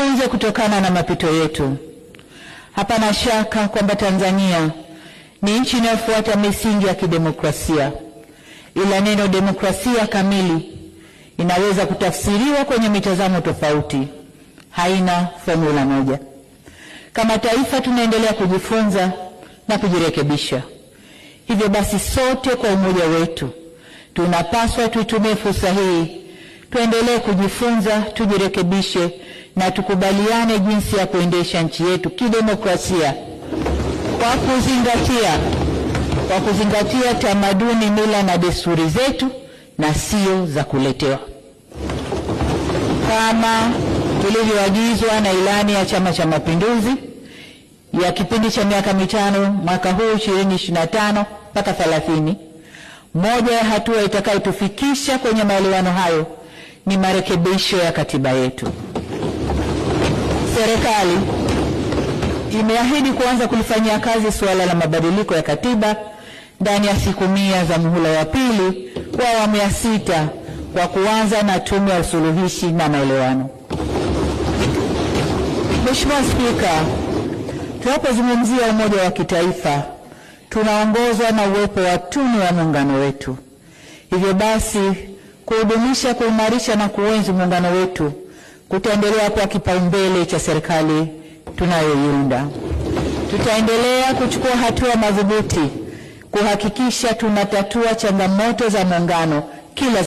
Tujifunze kutokana na mapito yetu. Hapana shaka kwamba Tanzania ni nchi inayofuata misingi ya kidemokrasia. Ila neno demokrasia kamili inaweza kutafsiriwa kwenye mitazamo tofauti. Haina formula moja. Kama taifa tunaendelea kujifunza na kujirekebisha. Hivyo basi sote kwa umoja wetu tunapaswa tuitumie fursa hii, tuendelee kujifunza, tujirekebishe na tukubaliane jinsi ya kuendesha nchi yetu kidemokrasia kwa kuzingatia tamaduni, mila na desturi zetu na sio za kuletewa. Kama tulivyoagizwa na ilani ya Chama cha Mapinduzi ya kipindi cha miaka mitano mwaka huu 2025 mpaka 30, moja ya hatua itakayotufikisha kwenye maelewano hayo ni marekebisho ya katiba yetu. Serikali imeahidi kuanza kulifanyia kazi suala la mabadiliko ya katiba ndani ya siku 100 za muhula wa pili wa awamu ya 6 kwa kuanza na tume ya usuluhishi na maelewano. Mheshimiwa Spika, tunapozungumzia umoja wa kitaifa tunaongozwa na uwepo wa tunu ya muungano wetu. Hivyo basi kuhudumisha, kuimarisha na kuenzi muungano wetu kutaendelea kwa kipaumbele cha serikali tunayoiunda. Tutaendelea kuchukua hatua madhubuti kuhakikisha tunatatua changamoto za muungano kila